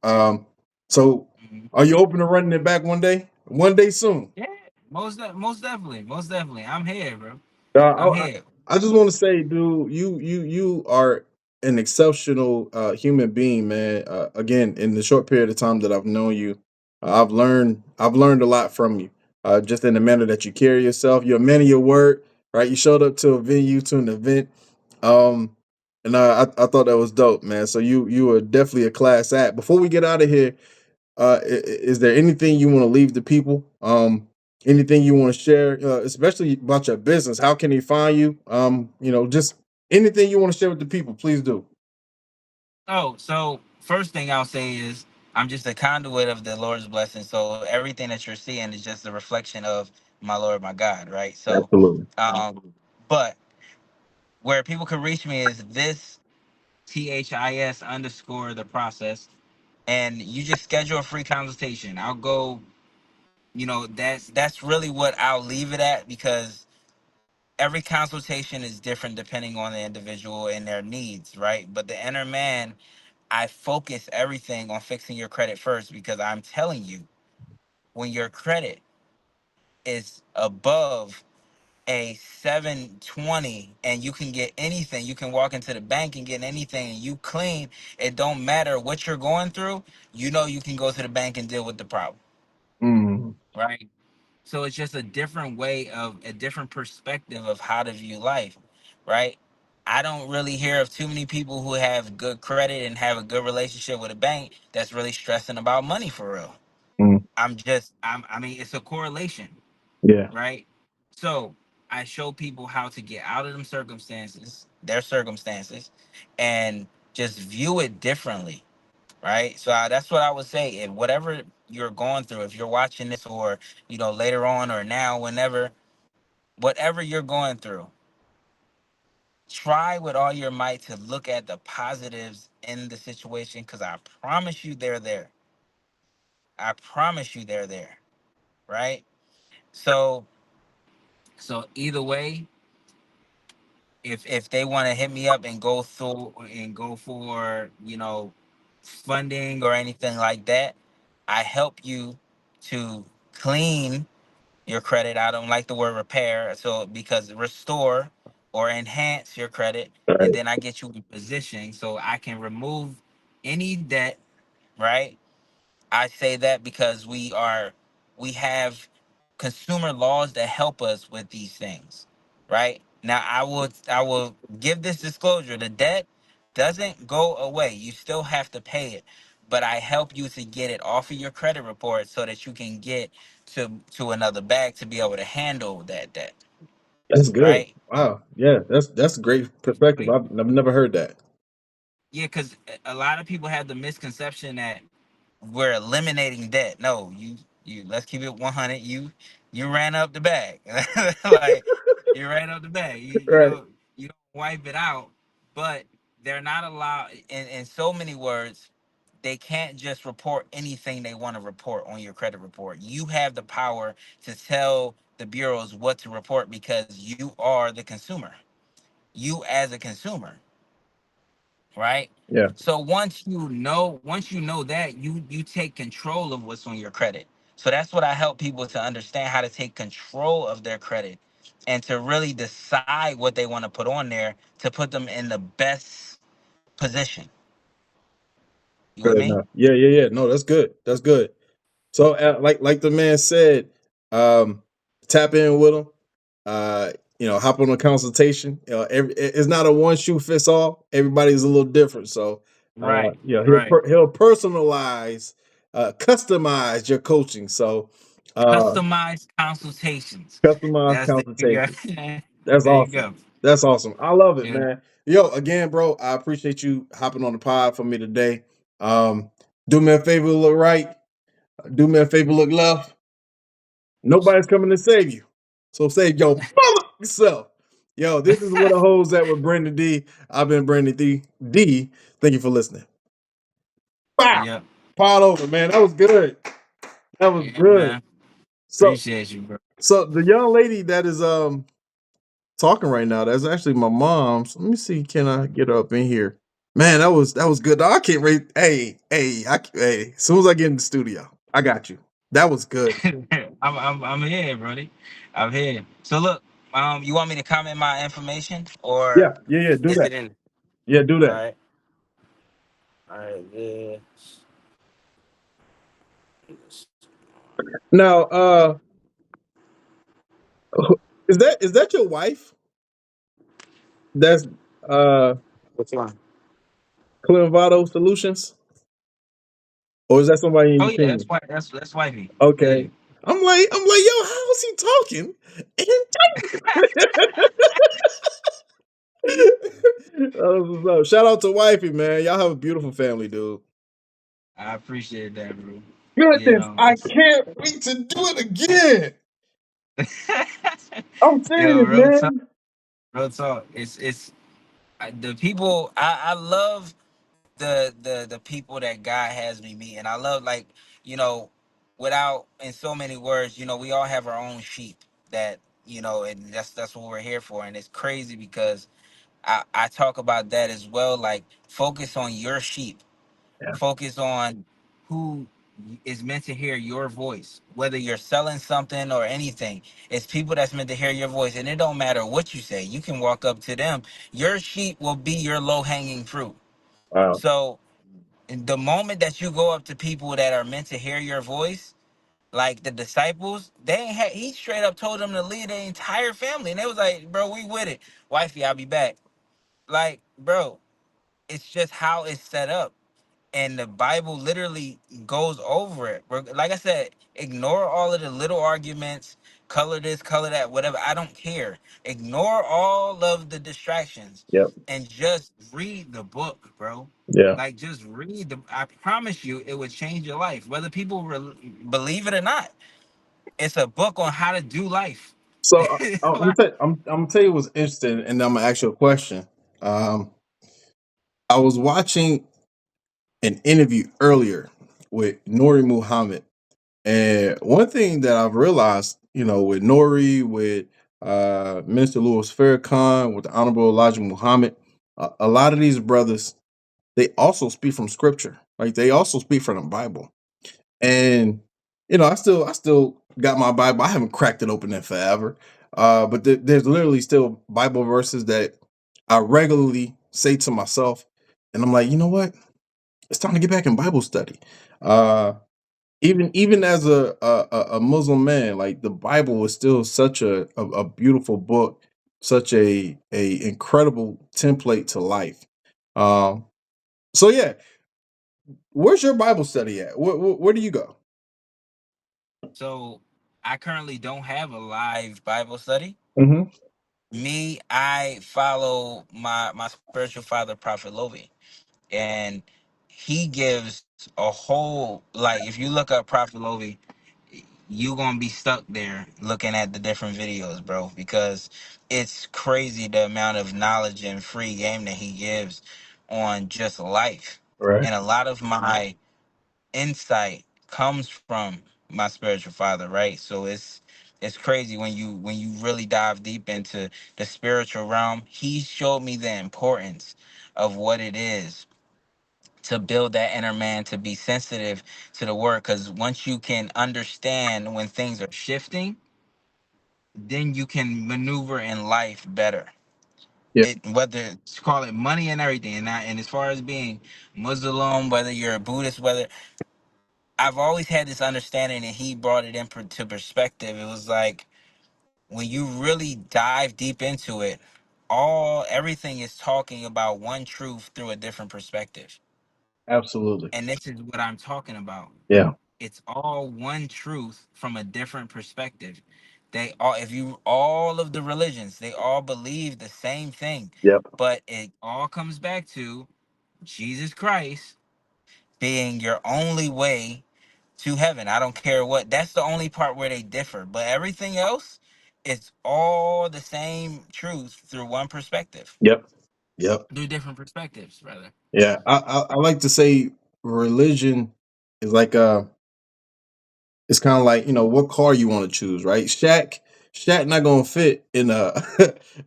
So
mhm.
are you open to running it back one day? One day soon.
Yeah, most definitely, most definitely. I'm here, bro.
Uh,
I'm
I, I
here.
I just want to say, dude, you are an exceptional human being, man. Again, in the short period of time that I've known you, I've learned a lot from you. Just in the manner that you carry yourself, you're a man of your word, right? You showed up to a venue, to an event, um, and I thought that was dope, man. So you are definitely a class act. Before we get out of here, is there anything you want to leave the people? Anything you want to share, especially about your business? How can they find you? Just anything you want to share with the people, please do.
Oh, so first thing I'll say is I'm just a conduit of the Lord's blessing. So everything that you're seeing is just a reflection of my Lord, my God, right? So,
Absolutely.
but where people can reach me is this THIS underscore the process, and you just schedule a free consultation. I'll go. That's really what I'll leave it at because every consultation is different depending on the individual and their needs, right? But the inner man, I focus everything on fixing your credit first because I'm telling you, when your credit is above a 720 and you can get anything, you can walk into the bank and get anything and you clean, it don't matter what you're going through, you can go to the bank and deal with the problem,
Mm,
right? So it's just a different perspective of how to view life, right? I don't really hear of too many people who have good credit and have a good relationship with a bank that's really stressing about money for real.
mm,
I mean, it's a correlation,
yeah.
right? So I show people how to get out of their circumstances, and just view it differently, right? So that's what I would say. If whatever you're going through, if you're watching this or later on or now, whenever, whatever you're going through, try with all your might to look at the positives in the situation, because I promise you they're there. I promise you they're there, right? So either way, if they want to hit me up and go through and go for funding or anything like that. I help you to clean your credit. I don't like the word repair, so because restore or enhance your credit, and
Right.
then I get you in position so I can remove any debt, right? I say that because we have consumer laws that help us with these things, right? Now I will give this disclosure: the debt doesn't go away. You still have to pay it, but I help you to get it off of your credit report so that you can get to another bag to be able to handle that debt,
That's good.
right?
Wow. Yeah, that's a great perspective. I've never heard that.
Yeah, because a lot of people have the misconception that we're eliminating debt. No, you let's keep it 100. You ran up the bag. Like you ran up the bag.
Right.
You don't wipe it out, but they're not allowed in so many words, they can't just report anything they want to report on your credit report. You have the power to tell the bureaus what to report because you are the consumer. You as a consumer, right?
Yeah.
So once you know that, you take control of what's on your credit. So that's what I help people to understand, how to take control of their credit and to really decide what they want to put on there to put them in the best position. You with
Good
me?
enough. Yeah, yeah, yeah. No, that's good. That's good. So, like the man said, um, tap in with them. Uh, hop on a consultation. It's not a one shoe fits all. Everybody's a little different. So,
Right,
he'll
right.
he'll personalize, customize your coaching. So, uh,
Customized consultations.
customized
That's the you got.
consultation. That's
There you
awesome.
go.
That's awesome. I love it,
Yeah.
man. Yo, again, bro, I appreciate you hopping on the pod for me today. Um, do me a favor, look right. Do me a favor, look left. Nobody's coming to save you. So save your mother yourself. Yo, this is where the hoes at with Brandon D. I've been Brandon D. D. Thank you for listening. Wow.
Yep.
Pod over, man. That was good. That was
Yeah,
good.
man.
So
Appreciate you, bro.
so the young lady that is talking right now, that's actually my mom. So let me see, can I get her up in here? Man, that was good. I can't wait. Hey, as soon as I get in the studio, I got you. That was good.
I'm here, buddy. I'm here. So look, you want me to comment my information or
Yeah, yeah, yeah. Do
is
that.
it in?
Yeah, do
All
that.
right, all right, yeah.
Now, is that your wife? That's uh
Which one?
CLEMVADO Solutions, or is that somebody in
Oh
your
yeah, that's
team?
why. That's wifey. Yeah.
Okay. I'm like, yo, how is he talking? Shout out to wifey, man. Y'all have a beautiful family, dude.
I appreciate that, bro. You
Goodness,
know,
I
it's
can't wait to do it again. I'm
yo,
serious, man.
real talk. It's the people. I love the people that God has me meet, and I love like you know, without in so many words, we all have our own sheep that and that's what we're here for, and it's crazy because I talk about that as well. Like focus on your sheep,
Yeah.
focus on who is meant to hear your voice, whether you're selling something or anything. It's people that's meant to hear your voice, and it don't matter what you say. You can walk up to them. Your sheep will be your low hanging fruit.
Wow.
So the moment that you go up to people that are meant to hear your voice, like the disciples, they ain't had, he straight up told them to leave their entire family, and they was like, "Bro, we with it, wifey, I'll be back." Like, bro, it's just how it's set up, and the Bible literally goes over it. Like I said, ignore all of the little arguments, color this, color that, whatever. I don't care. Ignore all of the distractions
Yep.
and just read the book, bro.
Yeah.
Like just read the. I promise you, it would change your life, whether people believe it or not. It's a book on how to do life.
So I'm gonna tell you what's interesting, and I'm gonna ask you a question. Um, I was watching an interview earlier with Nori Muhammad. And one thing that I've realized, with Nori, with Minister Louis Farrakhan, with the Honorable Elijah Muhammad, a lot of these brothers, they also speak from scripture. Like they also speak from the Bible. And I still got my Bible. I haven't cracked it open in forever. But there's literally still Bible verses that I regularly say to myself, and I'm like, you know what? It's time to get back in Bible study. Uh, even as a Muslim man, like the Bible is still such a beautiful book, such a incredible template to life. Um, so yeah, where's your Bible study at? Where do you go?
So I currently don't have a live Bible study.
Hmm.
Me, I follow my spiritual father, Prophet Lovi, and he gives a whole, like, if you look up Prophet Lovi, you gonna be stuck there looking at the different videos, bro, because it's crazy the amount of knowledge and free game that he gives on just life.
Right.
And a lot of my insight comes from my spiritual father, right? So it's crazy when you really dive deep into the spiritual realm. He showed me the importance of what it is to build that inner man, to be sensitive to the word, because once you can understand when things are shifting, then you can maneuver in life better.
Yeah.
It, whether it's, call it money and everything, and as far as being Muslim, whether you're a Buddhist, whether, I've always had this understanding, and he brought it into perspective. It was like when you really dive deep into it, all everything is talking about one truth through a different perspective.
Absolutely.
And this is what I'm talking about.
Yeah.
It's all one truth from a different perspective. They all, if you, all of the religions, they all believe the same thing,
Yep.
but it all comes back to Jesus Christ being your only way to heaven. I don't care what. That's the only part where they differ. But everything else, it's all the same truth through one perspective.
Yep. Yep.
Through different perspectives, rather.
Yeah. I like to say religion is like it's kind of like, what car you want to choose, right? Shaq not gonna fit in a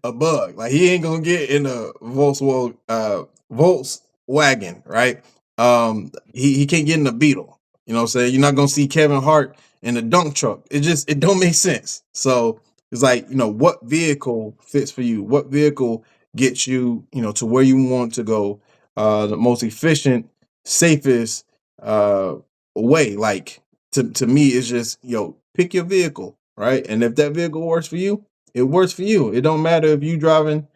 a bug. Like he ain't gonna get in a Volkswagen, right? He can't get in a Beetle. You know what I'm saying? You're not gonna see Kevin Hart in a dunk truck. It don't make sense. So it's like, what vehicle fits for you? What vehicle gets you, to where you want to go, the most efficient, safest way. Like to me, it's just, pick your vehicle, right? And if that vehicle works for you, it works for you. It don't matter if you driving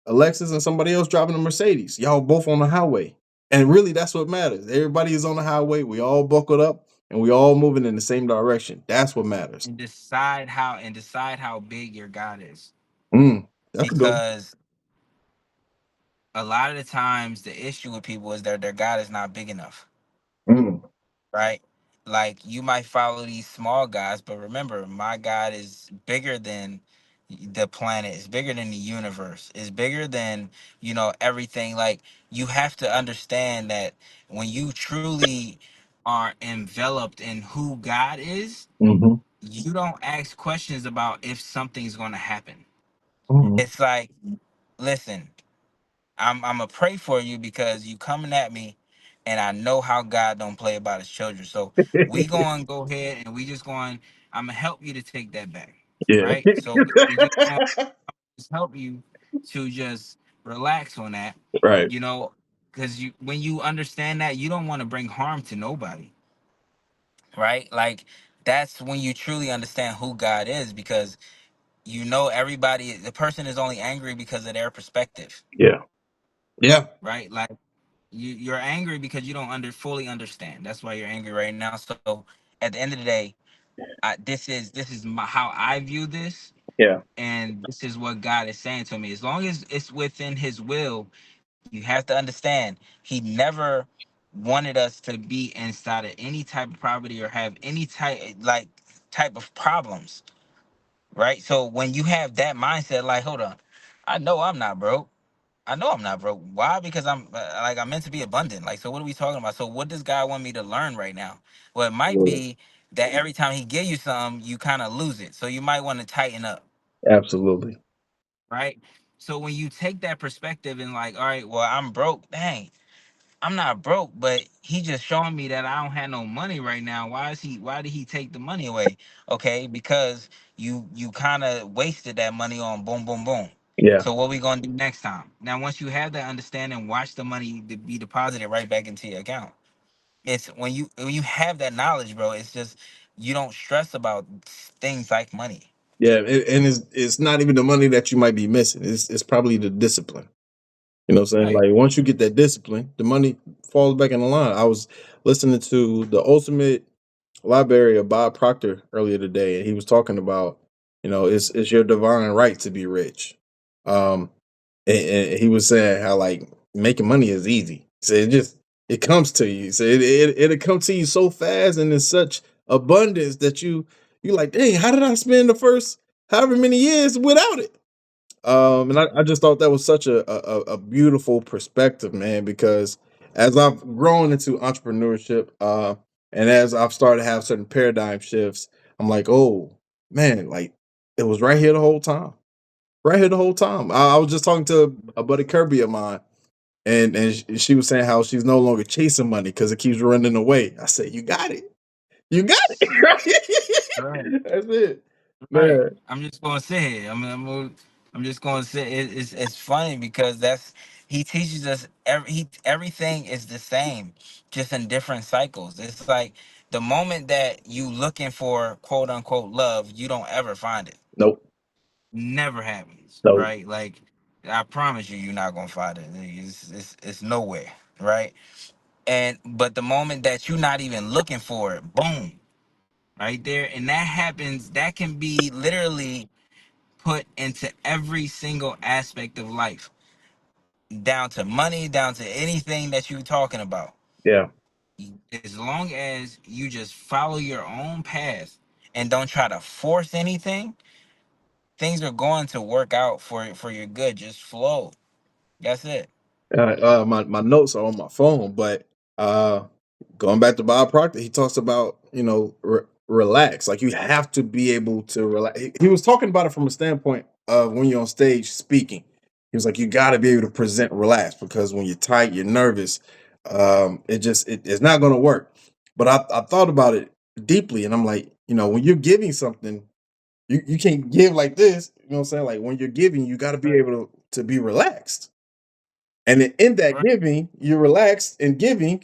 a Lexus and somebody else driving a Mercedes. Y'all both on the highway. And really that's what matters. Everybody is on the highway. We all buckled up and we all moving in the same direction. That's what matters.
And decide how big your God is.
Mm, that's a good one.
Because a lot of the times the issue with people is that their God is not big enough,
Mm,
right? Like you might follow these small guys, but remember, my God is bigger than the planet, is bigger than the universe, is bigger than, everything. Like you have to understand that when you truly are enveloped in who God is,
hmm
you don't ask questions about if something's going to happen.
hmm
It's like, listen, I'm gonna pray for you because you coming at me, and I know how God don't play about his children. So we going to go ahead and we just going. I'm gonna help you to take that back,
Yeah.
right? So we just going to help you to just relax on that,
Right.
you know, because when you understand that, you don't want to bring harm to nobody, right? Like that's when you truly understand who God is, because everybody, the person is only angry because of their perspective,
Yeah. Yeah.
right? Like you're angry because you don't fully understand. That's why you're angry right now. So at the end of the day, this is how I view this,
Yeah.
and this is what God is saying to me. As long as it's within His will, you have to understand He never wanted us to be inside of any type of property or have any type of problems, right? So when you have that mindset, like, hold on, I know I'm not broke. I know I'm not broke. Why? Because I'm meant to be abundant. Like, so what are we talking about? So what does God want me to learn right now? Well, it might
Absolutely.
be that every time He give you something, you kind of lose it. So you might want to tighten up,
Absolutely.
right? So when you take that perspective and like, all right, well, I'm broke. Dang, I'm not broke, but he just showing me that I don't have no money right now. Why did he take the money away? Okay, because you kind of wasted that money on boom boom boom.
Yeah,
So what we gonna do next time? Now once you have that understanding, watch the money to be deposited right back into your account. It's when you have that knowledge, bro, it's just you don't stress about things like money.
yeah, and it's not even the money that you might be missing. It's probably the discipline. You know what I'm saying?
Right.
Like once you get that discipline, the money falls back in the line. I was listening to the Ultimate Library of Bob Proctor earlier today, and he was talking about, it's your divine right to be rich. Um, and he was saying how like making money is easy. So it comes to you. So it'll come to you so fast and in such abundance that you like, dang, how did I spend the first however many years without it? And I just thought that was such a beautiful perspective, man, because as I've grown into entrepreneurship, and as I've started to have certain paradigm shifts, I'm like, oh man, like it was right here the whole time. Right here the whole time. I was just talking to a buddy Kirby of mine, and she was saying how she's no longer chasing money because it keeps running away. I said, you got it. You got
Right.
it. That's it.
Right.
Man.
I'm just gonna say it. I'm just gonna say it's funny because that's he teaches us everything is the same, just in different cycles. It's like the moment that you looking for quote unquote love, you don't ever find it.
Nope.
Never happens,
Nope.
right? Like I promise you, you're not gonna find it. It's nowhere, right? And but the moment that you're not even looking for it, boom, right there, and that happens. That can be literally put into every single aspect of life, down to money, down to anything that you're talking about.
Yeah.
As long as you just follow your own path and don't try to force anything, things are going to work out for your good. Just flow. That's it.
My notes are on my phone, but uh, going back to Bob Proctor, he talks about relax. Like you have to be able to relax. He was talking about it from a standpoint of when you're on stage speaking. He was like, you got to be able to present relaxed because when you're tight, you're nervous. It's not going to work. But I thought about it deeply, and I'm like, when you're giving something, you can't give like this. You know what I'm saying? Like when you're giving, you got to be
Right.
able to be relaxed. And in that
Right.
giving, you're relaxed and giving,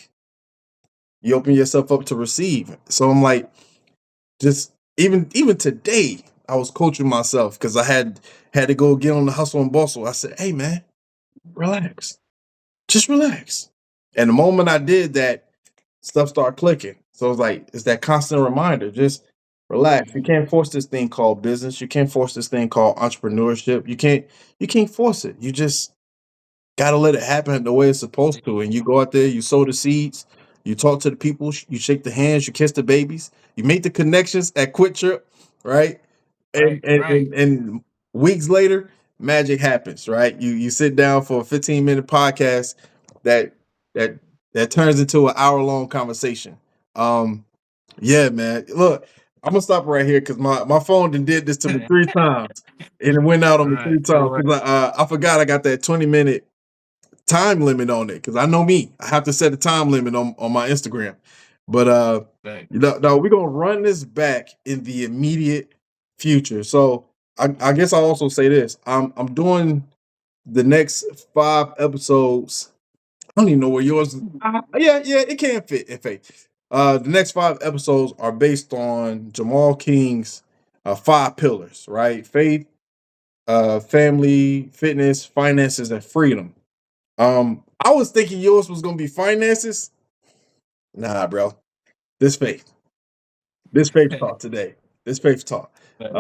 you open yourself up to receive. So I'm like, just even today, I was coaching myself because I had to go get on the hustle and bustle. I said, hey man, relax. Just relax. And the moment I did that, stuff started clicking. So it's like it's that constant reminder, just relax. You can't force this thing called business. You can't force this thing called entrepreneurship. You can't force it. You just gotta let it happen the way it's supposed to. And you go out there, you sow the seeds, you talk to the people, you shake the hands, you kiss the babies, you make the connections at Quick Trip, right? And
Right.
and
Right.
and, and weeks later, magic happens, right? You sit down for a 15-minute podcast that that that turns into an hour-long conversation. Um, yeah, man. Look, I'm gonna stop right here because my phone did this to me 3 times. And it went out on me three
Right.
times because I forgot I got that 20-minute time limit on it because I know me. I have to set a time limit on my Instagram. But
Right.
no, we're gonna run this back in the immediate future. So I guess I'll also say this. I'm doing the next 5 episodes. I don't even know where yours is. Yeah, it can fit in faith. The next 5 episodes are based on Jamal King's 5 pillars, right? Faith, family, fitness, finances, and freedom. I was thinking yours was gonna be finances. Nah, bro. This faith. This faith talk today. This faith talk.
Right.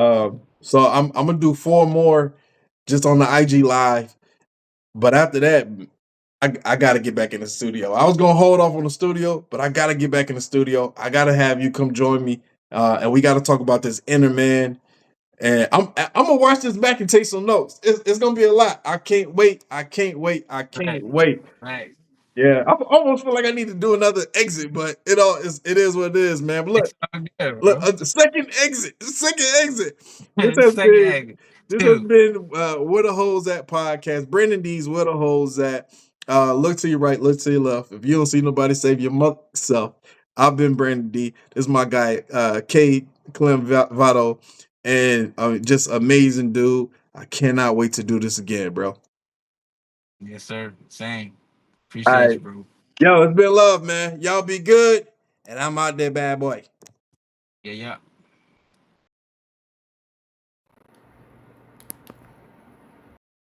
So I'm gonna do 4 more just on the IG live. But after that, I gotta get back in the studio. I was gonna hold off on the studio, but I gotta get back in the studio. I gotta have you come join me. And we gotta talk about this inner man. And I'm gonna watch this back and take some notes. It's gonna be a lot. I can't wait. I can't wait. I can't
Right.
wait.
Right.
Yeah, I almost feel like I need to do another exit, but it is what it is, man. But
It's
look,
all good,
look,
bro.
the second exit. This has
Second
been
egg.
this has
Two.
been Where the Holes At podcast. Brandon D's Where the Holes At. Look to your right, look to your left. If you don't see nobody, save your self. I've been Brandon D. This is my guy, K CLEMVADO, and just amazing dude. I cannot wait to do this again, bro.
Yes, sir. Same.
All
Appreciate
right.
you, bro.
Yo, it's been love, man. Y'all be good. And I'm out there, bad boy.
Yeah, yeah.